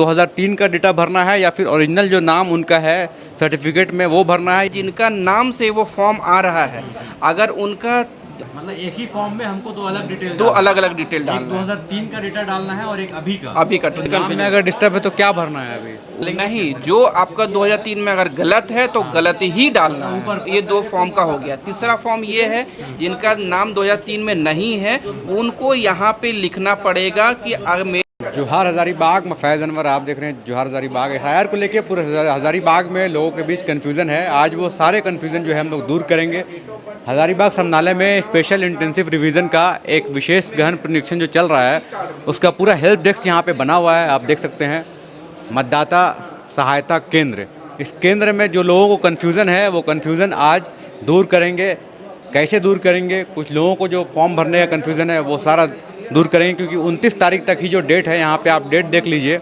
2003 का डेटा भरना है या फिर ओरिजिनल जो नाम उनका है सर्टिफिकेट में वो भरना है। जिनका नाम से वो फॉर्म आ रहा है, अगर उनका मतलब एक ही फॉर्म में हमको दो अलग डिटेल दो अलग अलग डिटेल डालना है। 2003 का डेटा डालना है और एक अभी का। अभी का नाम में अगर डिस्टर्ब है तो क्या भरना है अभी? नहीं, जो आपका 2003 में अगर गलत है तो गलत ही डालना है। ये दो फॉर्म का हो गया। तीसरा फॉर्म ये है, जिनका नाम 2003 में नहीं है उनको यहाँ पे लिखना पड़ेगा कि जोहार हज़ारीबाग में फैज़ अनवर आप देख रहे हैं। जोहार हज़ारीबाग एफआईआर को लेके पूरे हज़ारीबाग में लोगों के बीच कन्फ्यूज़न है। आज वो सारे कन्फ्यूज़न जो है हम लोग दूर करेंगे। हज़ारीबाग संग्रहालय में स्पेशल इंटेंसिव रिवीजन का एक विशेष गहन निरीक्षण जो चल रहा है, उसका पूरा हेल्प डेस्क यहाँ पे बना हुआ है। आप देख सकते हैं मतदाता सहायता केंद्र। इस केंद्र में जो लोगों को कन्फ्यूज़न है वो कन्फ्यूज़न आज दूर करेंगे। कैसे दूर करेंगे? कुछ लोगों को जो फॉर्म भरने का कन्फ्यूज़न है वो सारा दूर करेंगे, क्योंकि 29 तारीख तक ही जो डेट है, यहाँ पे आप डेट देख लीजिए।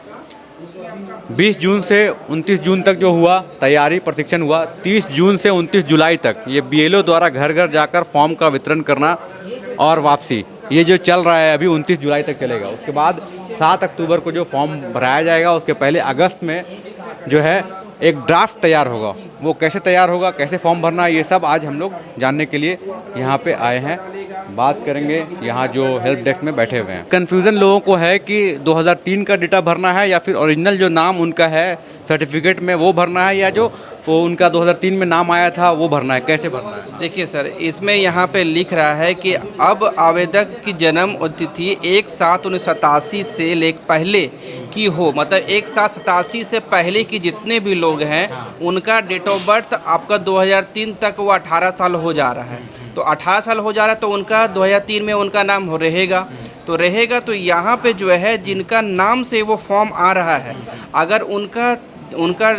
20 जून से 29 जून तक जो हुआ तैयारी प्रशिक्षण हुआ, 30 जून से 29 जुलाई तक ये बीएलओ द्वारा घर घर जाकर फॉर्म का वितरण करना और वापसी, ये जो चल रहा है अभी 29 जुलाई तक चलेगा। उसके बाद 7 अक्टूबर को जो फॉर्म भराया जाएगा, उसके पहले अगस्त में जो है एक ड्राफ्ट तैयार होगा। वो कैसे तैयार होगा, कैसे फॉर्म भरना, ये सब आज हम लोग जानने के लिए यहाँ पे आए हैं। बात करेंगे यहाँ जो हेल्प डेस्क में बैठे हुए हैं। कन्फ्यूज़न लोगों को है कि 2003 का डेटा भरना है या फिर ओरिजिनल जो नाम उनका है सर्टिफिकेट में वो भरना है, या जो वो उनका 2003 में नाम आया था वो भरना है। कैसे भरना है? देखिए सर, इसमें यहाँ पे लिख रहा है कि अब आवेदक की जन्म तिथि 1/7/1987 से लेकर पहले की हो, मतलब 1/7/87 से पहले की जितने भी लोग हैं उनका डेट ऑफ बर्थ आपका 2003 तक वो 18 साल हो जा रहा है। तो 18 साल हो जा रहा है तो उनका 2003 में उनका नाम रहेगा। तो यहाँ पे जो है जिनका नाम से वो फॉर्म आ रहा है, अगर उनका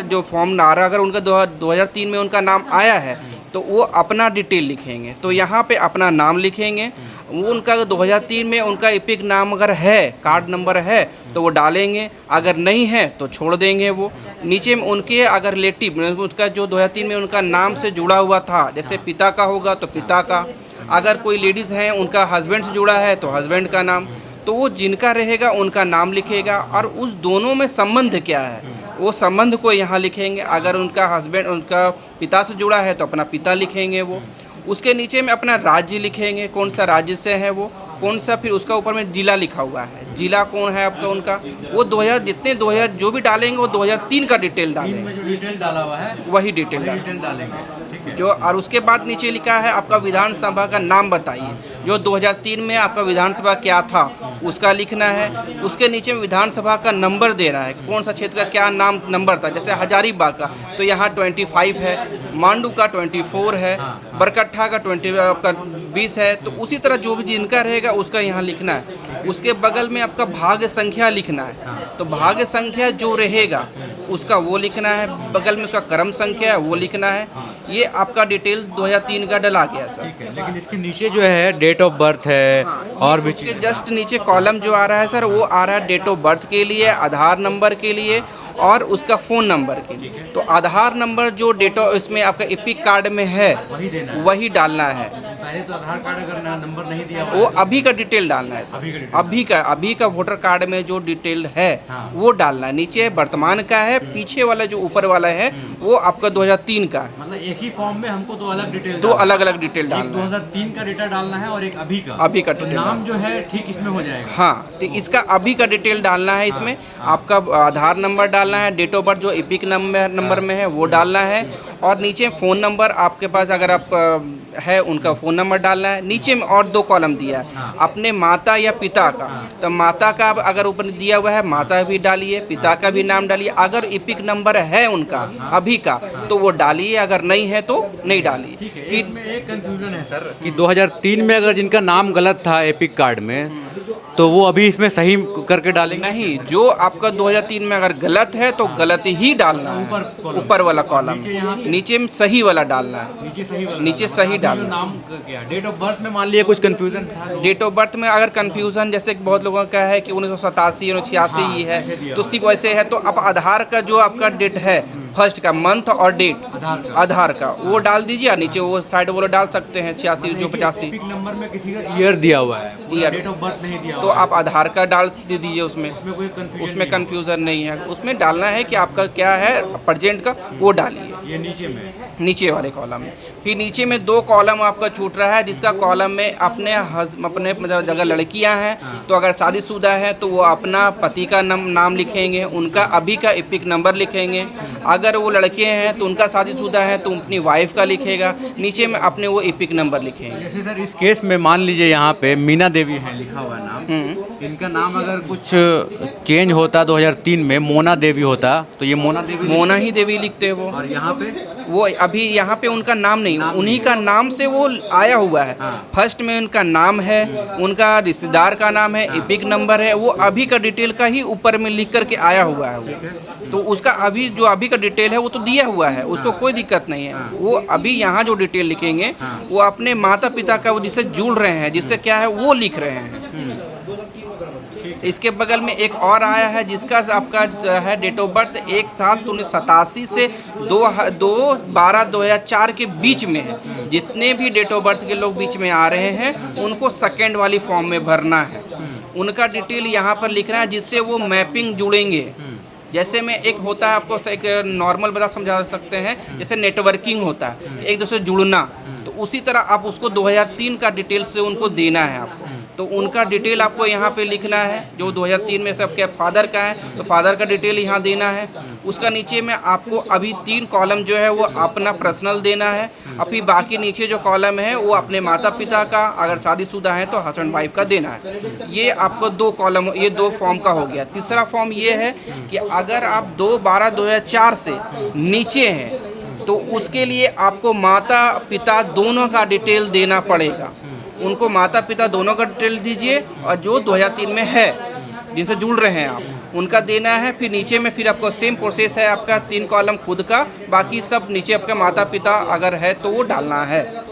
जो फॉर्म आ रहा है, अगर उनका 2003 में उनका नाम आया है तो वो अपना डिटेल लिखेंगे। तो यहाँ पे अपना नाम लिखेंगे। वो उनका 2003 में उनका एपिक नाम अगर है, कार्ड नंबर है तो वो डालेंगे, अगर नहीं है तो छोड़ देंगे। वो नीचे में उनके अगर रिलेटिव उसका जो 2003 में उनका नाम से जुड़ा हुआ था, जैसे पिता का होगा तो पिता का, अगर कोई लेडीज़ हैं उनका हस्बैंड से जुड़ा है तो हस्बैंड का नाम, तो वो जिनका रहेगा उनका नाम लिखेगा। और उस दोनों में संबंध क्या है वो संबंध को यहाँ लिखेंगे। अगर उनका हस्बैंड उनका पिता से जुड़ा है तो अपना पिता लिखेंगे। वो उसके नीचे में अपना राज्य लिखेंगे, कौन सा राज्य से है वो, कौन सा, फिर उसका ऊपर में जिला लिखा हुआ है, जिला कौन है आपका उनका, वो 2000 जो भी डालेंगे वो 2003 का डिटेल डालेंगे। में जो डिटेल डाला हुआ है वही डिटेल डालेंगे जो। और उसके बाद नीचे लिखा है आपका विधानसभा का नाम बताइए। जो 2003 में आपका विधानसभा क्या था उसका लिखना है। उसके नीचे में विधानसभा का नंबर देना है, कौन सा क्षेत्र का क्या नाम नंबर था। जैसे हजारीबाग का तो यहाँ 25 है, मांडू का 24 है, बरकट्ठा का 20 है। तो उसी तरह जो भी जिनका रहेगा उसका यहाँ लिखना है। उसके बगल में आपका भाग्य संख्या लिखना है, तो भाग्य संख्या जो रहेगा उसका वो लिखना है। बगल में उसका क्रम संख्या है वो लिखना है। ये आपका डिटेल 2003 का डला गया सर। लेकिन इसके नीचे जो है डेट ऑफ बर्थ है और भी इसके जस्ट नीचे कॉलम जो आ रहा है सर, वो आ रहा है डेट ऑफ बर्थ के लिए, आधार नंबर के लिए और उसका फ़ोन नंबर के लिए। तो आधार नंबर जो डेटा इसमें आपका एपिक कार्ड में है वही डालना है। पहले तो आधार कार्ड अगर नंबर नहीं दिया वो अभी का डिटेल डालना है सर। अभी का वोटर कार्ड में जो डिटेल है वो डालना है। नीचे वर्तमान का है, पीछे वाला जो ऊपर वाला है वो आपका 2003 का है। मतलब एक ही फॉर्म में हमको दो अलग डिटेल डालना है। 2003 का डेटा डालना है और एक अभी का डिटेल नाम जो है ठीक इसमें हो जाएगा। हाँ, तो इसका अभी का डिटेल डालना है। इसमें आपका आधार नंबर डालना है, डेट ऑफ बर्थ जो एपिक नंबर में है वो डालना है, और नीचे फ़ोन नंबर आपके पास अगर आप है उनका फ़ोन नंबर डालना है। नीचे में और 2 कॉलम दिया है अपने माता या पिता का, तो माता का अगर ऊपर दिया हुआ है माता भी डालिए, पिता का भी नाम डालिए। अगर एपिक नंबर है उनका अभी का तो वो डालिए, अगर नहीं है तो नहीं डालिए। इसमें एक कंफ्यूजन है सर कि 2003 में अगर जिनका नाम गलत था एपिक कार्ड में तो वो अभी इसमें सही करके डालेंगे। नहीं, जो आपका 2003 में अगर गलत है तो गलत ही डालना है। ऊपर वाला कॉलम नीचे में सही वाला डालना है, नीचे सही डालना। नाम क्या डेट ऑफ बर्थ में मान लिया कुछ कंफ्यूजन था, डेट ऑफ बर्थ में अगर कंफ्यूजन जैसे बहुत लोगों का है कि 1987 1986 ही है तो सिर्फ वैसे है। तो अब आधार का जो आपका डेट है फर्स्ट का मंथ और डेट आधार का वो डाल दीजिए, और नीचे वो साइड वो डाल सकते हैं 86 जो 85 एपिक नंबर में किसी का ईयर दिया हुआ है, ईयर डेट ऑफ बर्थ नहीं दिया तो हुआ आप आधार का डाल दीजिए उसमें, है, कोई confusion उसमें नहीं कन्फ्यूज़न नहीं है। उसमें डालना है कि आपका क्या है प्रेजेंट का, वो डालिए है। ये नीचे में है। नीचे वाले कॉलम में। फिर नीचे में 2 कॉलम आपका छूट रहा है, जिसका कॉलम में अपने मतलब अगर लड़कियां हैं तो अगर शादीशुदा है तो वो अपना पति का नाम लिखेंगे, उनका अभी का एपिक नंबर लिखेंगे। अगर वो लड़के हैं तो उनका शादीशुदा है तो अपनी वाइफ का लिखेगा, नीचे में अपने वो एपिक नंबर लिखेंगे। जैसे सर इस केस में मान लीजिए यहाँ पे मीना देवी है लिखा हुआ नाम, इनका नाम अगर कुछ चेंज होता 2003 में मोना देवी होता तो ये मोना देवी मोना ही देवी लिखते हैं वो। और यहाँ पे वो अभी यहाँ पे उनका नाम नहीं, उन्हीं का नाम से वो आया हुआ है। फर्स्ट में उनका नाम है, उनका रिश्तेदार का नाम है, एपिक नंबर है, वो अभी का डिटेल का ही ऊपर में लिख करके आया हुआ है वो। तो उसका अभी जो अभी का डिटेल है वो तो दिया हुआ है, उसको कोई दिक्कत नहीं है। वो अभी यहाँ जो डिटेल लिखेंगे वो अपने माता पिता का वो जिससे जुड़ रहे हैं, जिससे क्या है वो लिख रहे हैं। इसके बगल में एक और आया है जिसका आपका जो है डेट ऑफ बर्थ 1/7/1987 से 2/12/2004 के बीच में है। जितने भी डेट ऑफ बर्थ के लोग बीच में आ रहे हैं उनको सेकेंड वाली फॉर्म में भरना है, उनका डिटेल यहाँ पर लिखना है, जिससे वो मैपिंग जुड़ेंगे। जैसे में एक होता है, आपको एक नॉर्मल बता समझा सकते हैं, जैसे नेटवर्किंग होता है, एक दूसरे से जुड़ना, तो उसी तरह आप उसको 2003 का डिटेल से उनको देना है आपको। तो उनका डिटेल आपको यहाँ पे लिखना है, जो 2003 में सबके फादर का है तो फादर का डिटेल यहाँ देना है। उसका नीचे में आपको अभी 3 कॉलम जो है वो अपना पर्सनल देना है, अभी बाकी नीचे जो कॉलम है वो अपने माता पिता का, अगर शादीशुदा है तो हस्बैंड वाइफ का देना है। ये आपको 2 कॉलम, ये 2 फॉर्म का हो गया। तीसरा फॉर्म ये है कि अगर आप 2/12/2004 से नीचे हैं तो उसके लिए आपको माता पिता दोनों का डिटेल देना पड़ेगा। उनको माता पिता दोनों का डिटेल दीजिए, और जो 2003 में है जिनसे जुड़ रहे हैं आप उनका देना है। फिर नीचे में फिर आपको सेम प्रोसेस है, आपका 3 कॉलम खुद का, बाकी सब नीचे आपका माता पिता अगर है तो वो डालना है।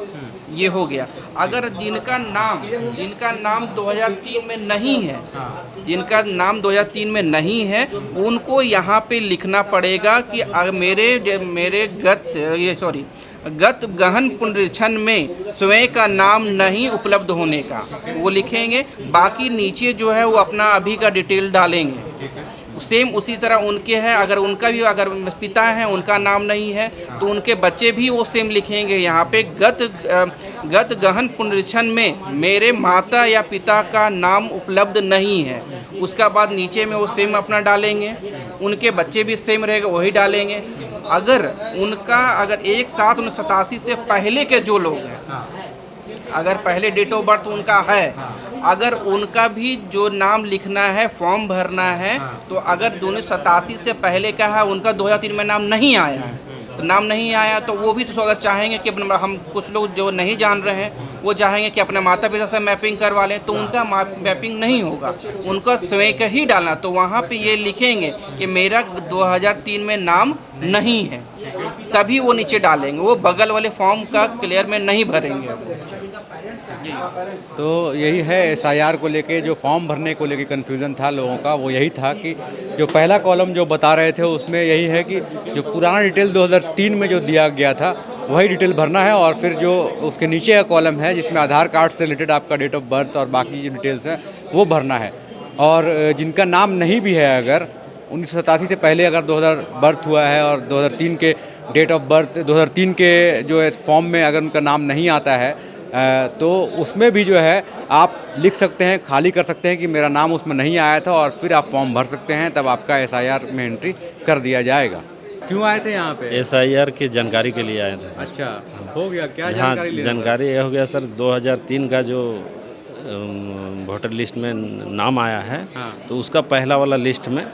ये हो गया। अगर जिनका नाम 2003 में नहीं है, जिनका नाम 2003 में नहीं है, उनको यहाँ पे लिखना पड़ेगा कि मेरे गत गहन पुनरीक्षण में स्वयं का नाम नहीं उपलब्ध होने का, वो लिखेंगे। बाकी नीचे जो है वो अपना अभी का डिटेल डालेंगे। सेम उसी तरह उनके हैं, अगर उनका भी अगर पिता हैं उनका नाम नहीं है तो उनके बच्चे भी वो सेम लिखेंगे यहाँ पे, गत गहन पुनरीक्षण में मेरे माता या पिता का नाम उपलब्ध नहीं है। उसका बाद नीचे में वो सेम अपना डालेंगे, उनके बच्चे भी सेम रहेगा वही डालेंगे। अगर 1/7/1987 से पहले के जो लोग हैं, अगर पहले डेट ऑफ बर्थ उनका है, अगर उनका भी जो नाम लिखना है फॉर्म भरना है, तो अगर 1987 से पहले का है, उनका 2003 में नाम नहीं आया है, तो नाम नहीं आया तो वो भी तो अगर चाहेंगे कि अपना, हम कुछ लोग जो नहीं जान रहे हैं वो चाहेंगे कि अपने माता पिता से मैपिंग करवा लें, तो उनका मैपिंग नहीं होगा, उनका स्वयं का ही डालना। तो वहाँ पे ये लिखेंगे कि मेरा 2003 में नाम नहीं है, तभी वो नीचे डालेंगे, वो बगल वाले फॉर्म का क्लियर में नहीं भरेंगे। तो यही है एसआईआर को लेके, जो फॉर्म भरने को लेके कन्फ्यूज़न था लोगों का, वो यही था कि जो पहला कॉलम जो बता रहे थे उसमें यही है कि जो पुराना डिटेल 2003 में जो दिया गया था वही डिटेल भरना है, और फिर जो उसके नीचे का कॉलम है जिसमें आधार कार्ड से रिलेटेड आपका डेट ऑफ बर्थ और बाकी जो डिटेल्स हैं वो भरना है। और जिनका नाम नहीं भी है, अगर 1987 से पहले अगर 2000 बर्थ हुआ है और 2003 के डेट ऑफ बर्थ 2003 के जो है फॉर्म में अगर उनका नाम नहीं आता है, तो उसमें भी जो है आप लिख सकते हैं, खाली कर सकते हैं कि मेरा नाम उसमें नहीं आया था, और फिर आप फॉर्म भर सकते हैं, तब आपका एसआईआर में एंट्री कर दिया जाएगा। क्यों आए थे यहाँ पे? एसआईआर की जानकारी के लिए आए थे सर। अच्छा, हो गया क्या हाँ, जानकारी लेना? जानकारी ये हो गया सर, 2003 का जो वोटर लिस्ट में नाम आया है, हाँ। तो उसका पहला वाला लिस्ट में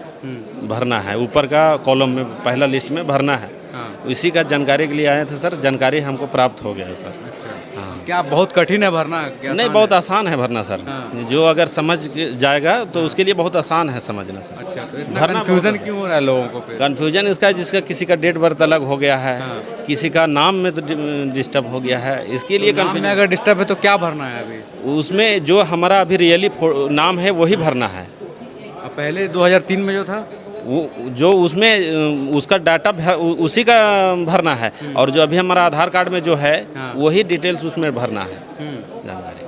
भरना है, ऊपर का कॉलम में पहला लिस्ट में भरना है। हाँ। इसी का जानकारी के लिए आए थे सर, जानकारी हमको प्राप्त हो गया है सर। हाँ। क्या बहुत कठिन है भरना? क्या नहीं, आसान बहुत है? आसान है भरना सर। हाँ। जो अगर समझ जाएगा तो उसके लिए बहुत आसान है समझना सर। अच्छा, तो इतना भरना कन्फ्यूजन क्यों हो रहा है लोगों को फिर? कन्फ्यूजन इसका है जिसका किसी का डेट बर्थ अलग हो गया है, किसी का नाम में तो डिस्टर्ब हो गया है, इसके लिए नाम में अगर डिस्टर्ब है तो क्या भरना है अभी? उसमें जो हमारा अभी रियली नाम है वही भरना है। अब पहले 2003 में जो था वो जो उसमें उसका डाटा उसी का भरना है, और जो अभी हमारा आधार कार्ड में जो है वही डिटेल्स उसमें भरना है जानकारी।